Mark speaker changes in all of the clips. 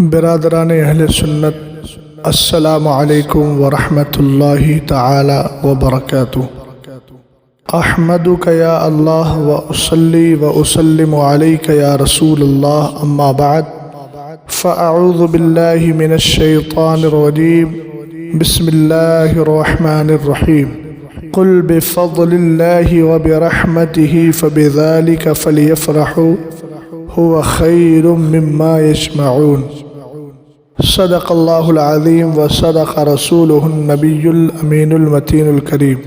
Speaker 1: برادران اہل سنت، السلام علیکم ورحمۃ اللہ تعالی وبرکاتہ۔ احمدک یا اللہ واصلی واسلم علیک یا رسول اللہ، اما بعد فاعوذ باللہ من الشیطان الرجیم، بسم اللہ الرحمن الرحیم۔ قل بفضل اللہ وبرحمتہ فبذلک فلیفرحوا هو خیر مما یجمعون۔ صدق اللہ العظیم وصدق رسولہ النبی الامین المتین الکریم۔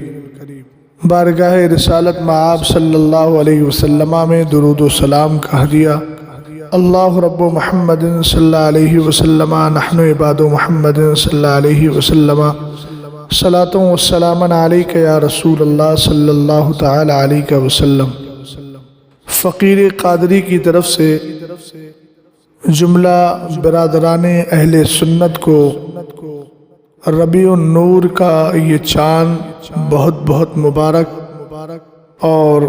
Speaker 1: بارگاہ رسالت مآب صلی اللہ علیہ وسلم میں درود و سلام کا ہدیہ۔ اللہ رب محمد صلی اللہ علیہ وسلم نحن عباد محمد صلی اللہ علیہ وسلم صلاۃ و سلام علیک یا رسول اللہ صلی اللہ تعالی علیہ وسلم۔ فقیر قادری کی طرف سے جملہ برادران اہل سنت کو ربیع النور کا یہ چاند بہت بہت مبارک، اور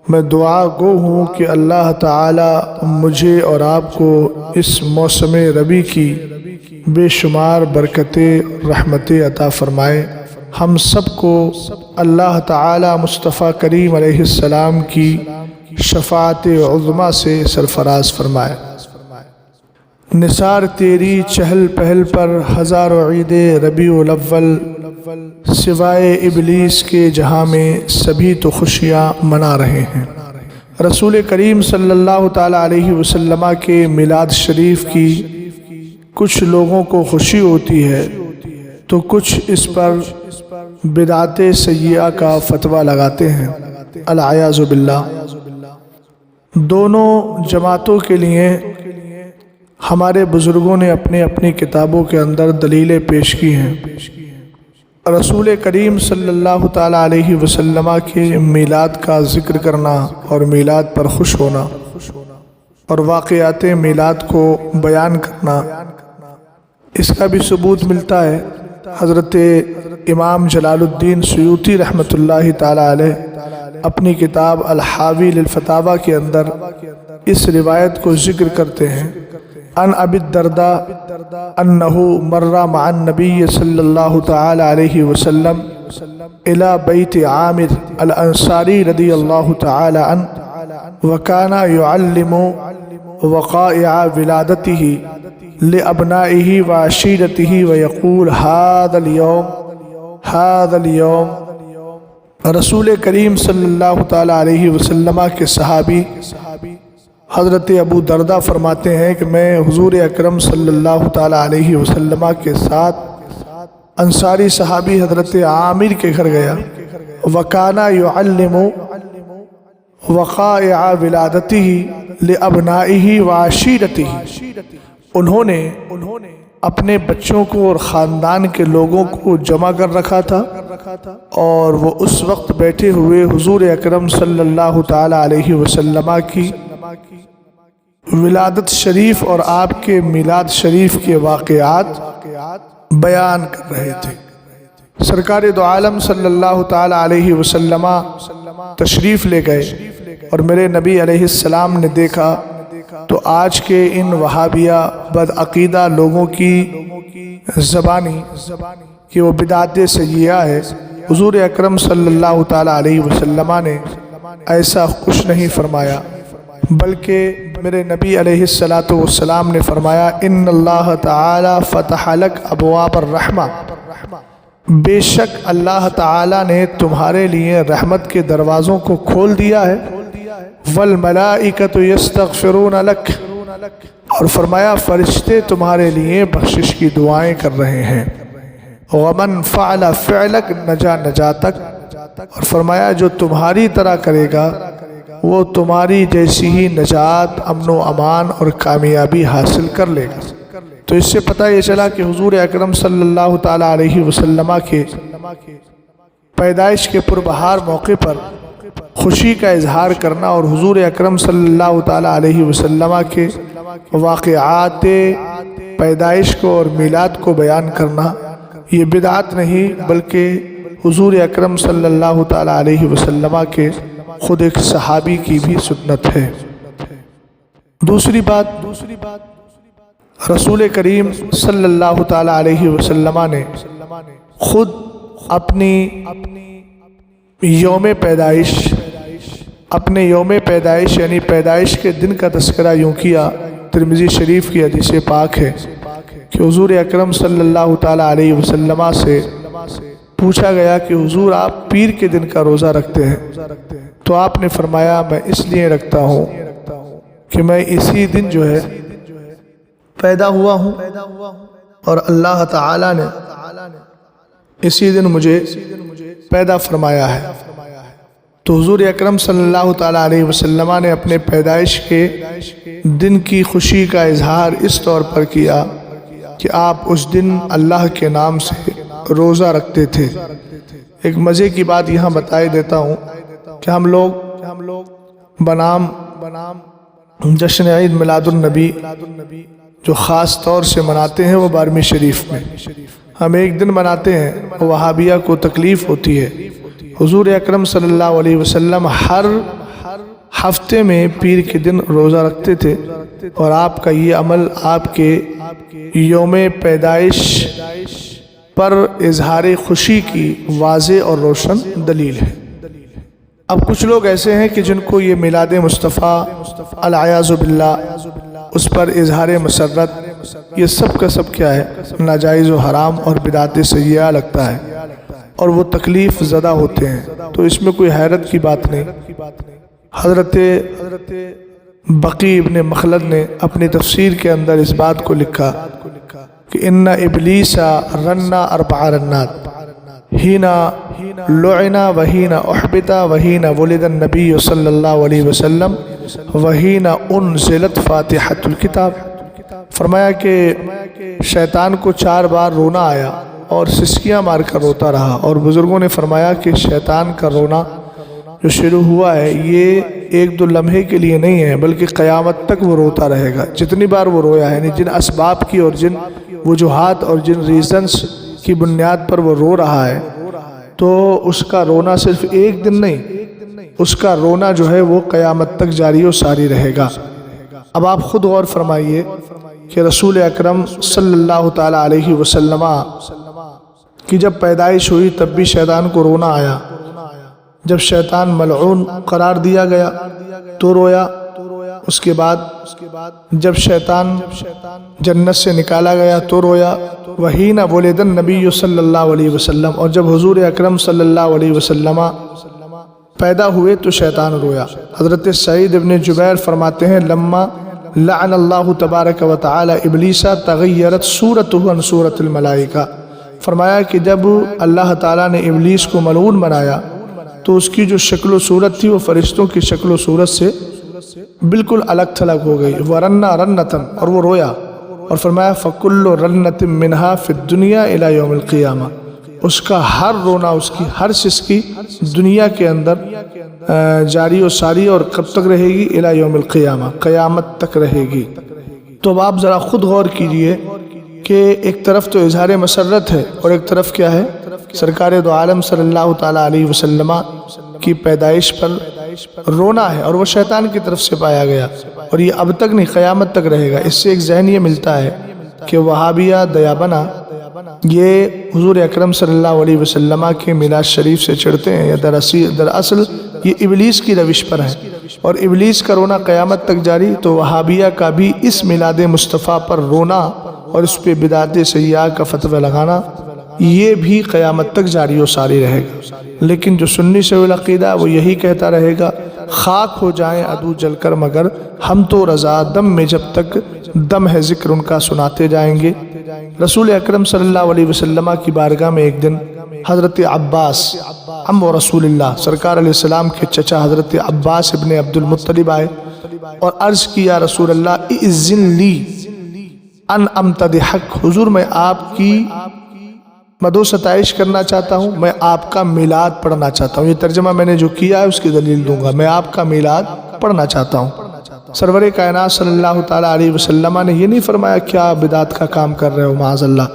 Speaker 1: میں دعا گو ہوں کہ اللہ تعالی مجھے اور آپ کو اس موسم ربیع کی بے شمار برکتیں رحمتیں عطا فرمائے۔ ہم سب کو اللہ تعالی مصطفیٰ کریم علیہ السلام کی شفاعت عظمیٰ سے سرفراز فرمائے۔ نثار تیری چہل پہل پر ہزاروں عید ربیع الاول، سوائے ابلیس کے جہاں میں سبھی تو خوشیاں منا رہے ہیں۔ رسول کریم صلی اللہ تعالی علیہ وسلم کے میلاد شریف کی کچھ لوگوں کو خوشی ہوتی ہے تو کچھ اس پر بدعت سیئہ کا فتویٰ لگاتے ہیں، العیاذ باللہ۔ دونوں جماعتوں کے لیے ہمارے بزرگوں نے اپنی اپنی کتابوں کے اندر دلیلیں پیش کی ہیں۔ رسول کریم صلی اللہ تعالی علیہ وسلم کے میلاد کا ذکر کرنا اور میلاد پر خوش ہونا اور واقعات میلاد کو بیان کرنا، اس کا بھی ثبوت ملتا ہے۔ حضرت امام جلال الدین سیوطی رحمۃ اللہ تعالی علیہ اپنی کتاب الحاوی للفتاوی کے اندر اس روایت کو ذکر کرتے ہیں، ان ابی الدرداء انہ مر مع النبی صلی اللہ تعالی علیہ وسلم الى بیت عامر الانصاری رضی اللہ تعالی عنہ، وکان یعلم وقائع ولادتہ لابنائہ وعشیرتہ ویقول هذا اليوم۔ رسول کریم صلی اللہ تعالی علیہ وسلم کے صحابی حضرت ابو درداء فرماتے ہیں کہ میں حضور اکرم صلی اللہ تعالی علیہ وسلم کے ساتھ انصاری صحابی حضرت عامر کے گھر گیا، وَكَانَ يُعَلِّمُ وَقَائِعَ وِلَادَتِهِ لِأَبْنَائِهِ وَعَشِيرَتِهِ۔ انہوں نے اپنے بچوں کو اور خاندان کے لوگوں کو جمع کر رکھا تھا، اور وہ اس وقت بیٹھے ہوئے حضور اکرم صلی اللہ تعالی علیہ وسلم کی ولادت شریف اور آپ کے میلاد شریف کے واقعات بیان کر رہے تھے۔ سرکار دو عالم صلی اللہ تعالی علیہ وسلم تشریف لے گئے، اور میرے نبی علیہ السلام نے دیکھا تو آج کے ان وہابیہ بدعقیدہ لوگوں کی زبانی کہ وہ بدعت سیئہ ہے، حضور اکرم صلی اللہ تعالی علیہ وسلم نے ایسا کچھ نہیں فرمایا، بلکہ میرے نبی علیہ السلام نے فرمایا، ان اللہ تعالی فتح لک ابواب الرحمہ، بے شک اللہ تعالی نے تمہارے لیے رحمت کے دروازوں کو کھول دیا ہے، والملائکۃ یستغفرون لک، اور فرمایا فرشتے تمہارے لیے بخشش کی دعائیں کر رہے ہیں، ومن فعل فعلک نجا نجاتک، اور فرمایا جو تمہاری طرح کرے گا وہ تمہاری جیسی ہی نجات، امن و امان اور کامیابی حاصل کر لے گا۔ تو اس سے پتہ یہ چلا کہ حضور اکرم صلی اللہ تعالی علیہ وسلم کے پیدائش کے پربہار موقع پر خوشی کا اظہار کرنا اور حضور اکرم صلی اللہ تعالی علیہ وسلم کے واقعات پیدائش کو اور میلاد کو بیان کرنا، یہ بدعت نہیں بلکہ حضور اکرم صلی اللہ تعالی علیہ وسلم کے خود ایک صحابی کی بھی سنت ہے۔ دوسری بات رسول کریم صلی اللہ تعالیٰ علیہ وسلم نے خود اپنی یوم پیدائش یعنی پیدائش کے دن کا تذکرہ یوں کیا۔ ترمذی شریف کی حدیث پاک ہے کہ حضور اکرم صلی اللہ تعالیٰ علیہ وسلم سے پوچھا گیا کہ حضور آپ پیر کے دن کا روزہ رکھتے ہیں؟ تو آپ نے فرمایا میں اس لیے رکھتا ہوں کہ میں اسی دن جو ہے پیدا ہوا ہوں اور اللہ تعالیٰ نے اسی دن مجھے پیدا فرمایا ہے۔ تو حضور اکرم صلی اللہ تعالیٰ علیہ وسلم نے اپنے پیدائش کے دن کی خوشی کا اظہار اس طور پر کیا کہ آپ اس دن اللہ کے نام سے روزہ رکھتے تھے۔ ایک مزے کی بات یہاں بتائی دیتا ہوں کہ ہم لوگ بنام جشن عید میلاد النبی جو خاص طور سے مناتے ہیں وہ 12ویں شریف میں، ہم ایک دن مناتے ہیں، وہابیہ کو تکلیف ہوتی ہے۔ حضور اکرم صلی اللہ علیہ وسلم ہر ہفتے میں پیر کے دن روزہ رکھتے تھے، اور آپ کا یہ عمل آپ کے یوم پیدائش پر اظہار خوشی کی واضح اور روشن دلیل ہے۔ اب کچھ لوگ ایسے ہیں کہ جن کو یہ میلاد مصطفیٰ العیاذ باللہ، اس پر اظہار مسرت، یہ سب کا سب کیا ہے؟ ناجائز و حرام اور بدعت سیئہ لگتا ہے، اور وہ تکلیف زدہ ہوتے ہیں۔ تو اس میں کوئی حیرت کی بات نہیں۔ حضرت بقی ابن مخلد نے اپنی تفسیر کے اندر اس بات کو لکھا کہ ان ابلیس رنا 4 رنات، ہینا لعنا وہینا احبتا وہینا ولد النبی صلی اللہ علیہ وسلم وہینا انزلت فاتحۃ الکتاب۔ فرمایا کہ شیطان کو 4 بار رونا آیا اور سسکیاں مار کر روتا رہا، اور بزرگوں نے فرمایا کہ شیطان کا رونا جو شروع ہوا ہے یہ 1-2 لمحے کے لیے نہیں ہے، بلکہ قیامت تک وہ روتا رہے گا۔ جتنی بار وہ رویا ہے، یعنی جن اسباب کی اور جن وجوہات اور جن ریزنز کی بنیاد پر وہ رو رہا ہے، تو اس کا رونا صرف ایک دن نہیں، اس کا رونا جو ہے وہ قیامت تک جاری و ساری رہے گا۔ اب آپ خود غور فرمائیے کہ رسول اکرم صلی اللہ تعالیٰ علیہ وسلم کی جب پیدائش ہوئی تب بھی شیطان کو رونا آیا، جب شیطان ملعون قرار دیا گیا تو رویا، اس کے بعد جب شیطان جنت سے نکالا گیا تو رویا۔ وہی نہ ولد النبی صلی اللہ علیہ وسلم، اور جب حضور اکرم صلی اللہ علیہ وسلم پیدا ہوئے تو شیطان رویا۔ حضرت سعید ابن جبیر فرماتے ہیں لما لعن اللہ تبارک و تعالی ابلیس تغیرت صورتہ عن صورت الملائکہ، فرمایا کہ جب اللہ تعالیٰ نے ابلیس کو ملعون بنایا تو اس کی جو شکل و صورت تھی وہ فرشتوں کی شکل و صورت سے بالکل الگ تھلگ ہو گئی۔ ورنا رنتن، اور وہ رویا، اور فرمایا فکل رنت منہا فی الدنیا الی یوم القیامہ، اس کا ہر رونا، اس کی ہر سسکی دنیا کے اندر جاری و ساری اور کب تک رہے گی؟ الی یوم القیامہ، قیامت تک رہے گی۔ تو اب آپ ذرا خود غور کیجئے کہ ایک طرف تو اظہار مسرت ہے اور ایک طرف کیا ہے؟ سرکار دو عالم صلی اللہ تعالیٰ علیہ وسلم کی پیدائش پر رونا ہے، اور وہ شیطان کی طرف سے پایا گیا، اور یہ اب تک نہیں قیامت تک رہے گا۔ اس سے ایک ذہن یہ ملتا ہے کہ وہابیہ دیابنا یہ حضور اکرم صلی اللہ علیہ وسلم کے میلاد شریف سے چڑھتے ہیں، یا دراصل یہ ابلیس کی روش پر ہے، اور ابلیس کا رونا قیامت تک جاری، تو وہابیہ کا بھی اس میلاد مصطفیٰ پر رونا اور اس پہ بدعت سیئہ کا فتوی لگانا یہ بھی قیامت تک جاری و ساری رہے گا۔ لیکن جو سنی سے العقیدہ وہ یہی کہتا رہے گا خاک ہو جائیں عدو جل کر مگر ہم تو رضا دم میں جب تک دم ہے ذکر ان کا سناتے جائیں گے۔ رسول اکرم صلی اللہ علیہ وسلم کی بارگاہ میں ایک دن حضرت عباس عم رسول اللہ سرکار علیہ السلام کے چچا حضرت عباس ابن عبد المطلب آئے اور عرض کیا رسول اللہ اذن لی ان امتدحک، حضور میں آپ کی مدح ستائش کرنا چاہتا ہوں، میں آپ کا میلاد پڑھنا چاہتا ہوں۔ یہ ترجمہ میں نے جو کیا ہے اس کی دلیل دوں گا، میں آپ کا میلاد پڑھنا چاہتا ہوں۔ سرور کائنات صلی اللہ تعالیٰ علیہ وسلم نے یہ نہیں فرمایا کیا بدعت کا کام کر رہے ہو معاذ اللہ،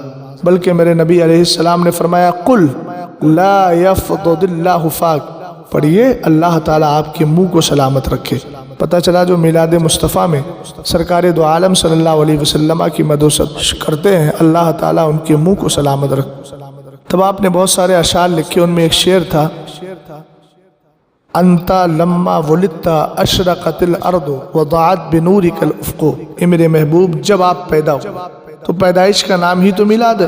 Speaker 1: بلکہ میرے نبی علیہ السلام نے فرمایا قل لا یفضض اللہ فاک، پڑھیے اللہ تعالیٰ آپ کے منہ کو سلامت رکھے۔ پتہ چلا جو میلاد مصطفیٰ میں سرکار دو عالم صلی اللہ علیہ وسلم کی مدوست کرتے ہیں، اللہ تعالیٰ ان کے منہ کو سلامت رکھ۔ تب آپ نے بہت سارے اشعار لکھے، ان میں ایک شعر تھا، انتا لما ولدت اشرقت الارض وضاعت بنورک الافق، اے میرے محبوب جب آپ پیدا ہو تو پیدائش کا نام ہی تو میلاد ہے،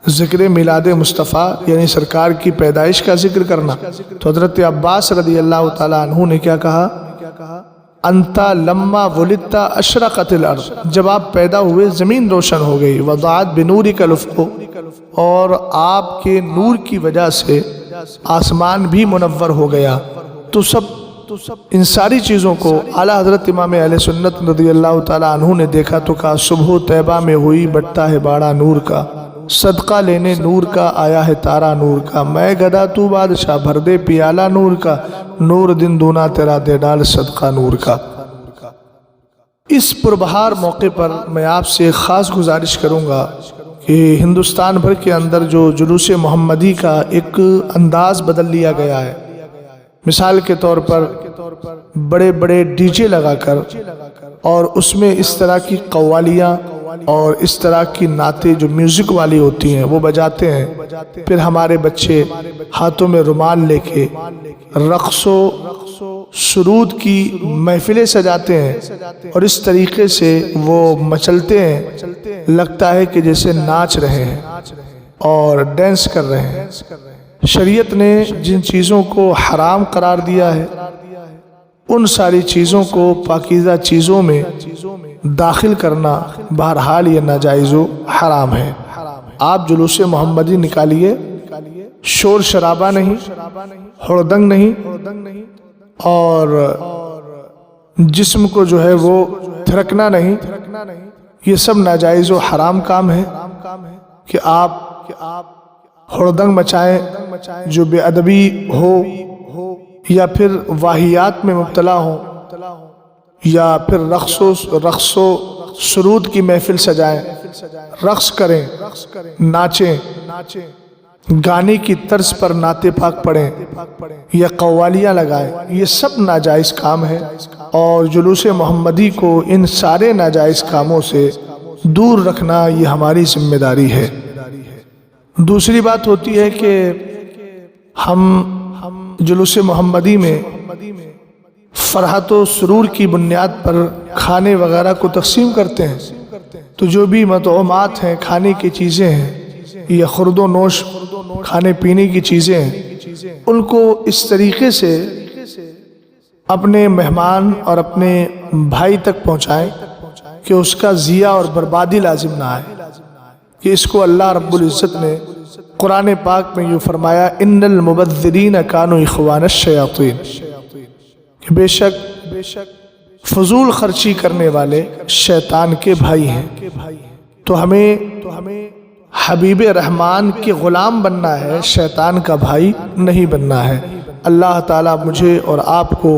Speaker 1: ذکر میلاد مصطفیٰ یعنی سرکار کی پیدائش کا ذکر کرنا۔ تو حضرت عباس رضی اللہ تعالیٰ عنہ نے کیا کہا، انتا لما ولدت اشرقت الارض، جب آپ پیدا ہوئے زمین روشن ہو گئی، وضاعت بنورک الافق، اور آپ کے نور کی وجہ سے آسمان بھی منور ہو گیا۔ تو ان ساری چیزوں کو اعلیٰ حضرت امام اہل سنت رضی اللہ تعالیٰ عنہ نے دیکھا تو کہا، صبح طیبہ میں ہوئی بٹتا ہے باڑا نور کا، صدقہ لینے نور کا آیا ہے تارا نور کا، میں گدا تو بادشاہ بھر دے پیالہ نور کا، نور دن دونا تیرا دے ڈال صدقہ نور کا۔ اس پربہار موقع پر میں آپ سے ایک خاص گزارش کروں گا کہ ہندوستان بھر کے اندر جو جلوس محمدی کا ایک انداز بدل لیا گیا ہے، مثال کے طور پر بڑے بڑے ڈی جے لگا کر اور اس میں اس طرح کی قوالیاں اور اس طرح کی نعتیں جو میوزک والی ہوتی ہیں وہ بجاتے ہیں، پھر ہمارے بچے ہاتھوں میں رومال لے کے رقص و سرود کی محفلیں سجاتے ہیں اور اس طریقے سے وہ مچلتے ہیں، لگتا ہے کہ جیسے ناچ رہے ہیں اور ڈینس کر رہے ہیں۔ شریعت نے جن چیزوں کو حرام قرار دیا ہے ان ساری چیزوں کو پاکیزہ چیزوں میں داخل کرنا بہرحال یہ ناجائز و حرام ہے۔ آپ جلوس محمدی نکالیے، شور شرابہ نہیں، ہڑدنگ نہیں، اور جسم کو جو ہے وہ تھرکنا نہیں، یہ سب ناجائز و حرام کام ہے کہ آپ ہڑدنگ مچائیں جو بے ادبی ہو، یا پھر واہیات میں مبتلا ہوں، یا پھر رقص و سرود کی محفل سجائیں، رقص کریں، ناچیں، گانے کی طرز پر نعت پاک پڑھیں یا قوالیاں لگائیں، یہ سب ناجائز کام ہے، اور جلوس محمدی کو ان سارے ناجائز کاموں سے دور رکھنا یہ ہماری ذمہ داری ہے۔ دوسری بات ہوتی ہے کہ ہم جلوس محمدی میں فرحت و سرور کی بنیاد پر کھانے وغیرہ کو تقسیم کرتے ہیں، تو جو بھی مطعومات ہیں، کھانے کی چیزیں ہیں یا خورد و نوش کھانے پینے کی چیزیں ہیں، ان کو اس طریقے سے اپنے مہمان اور اپنے بھائی تک پہنچائیں کہ اس کا ضیاع اور بربادی لازم نہ آئے، کہ اس کو اللہ رب العزت نے قرآن پاک میں یہ فرمایا، ان المبذرین کانوا اخوان الشیاطین، کہ بے شک فضول خرچی کرنے والے شیطان کے بھائی ہیں۔ تو ہمیں حبیب رحمان کے غلام بننا ہے، شیطان کا بھائی نہیں بننا ہے۔ اللہ تعالیٰ مجھے اور آپ کو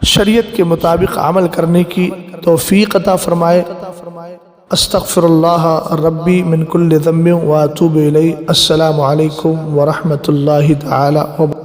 Speaker 1: شریعت کے مطابق عمل کرنے کی توفیق عطا فرمائے۔ استغفر اللہ ربی من کل ذنب واتوب الیہ۔ السلام علیکم ورحمۃ اللہ تعالی وبرکاتہ۔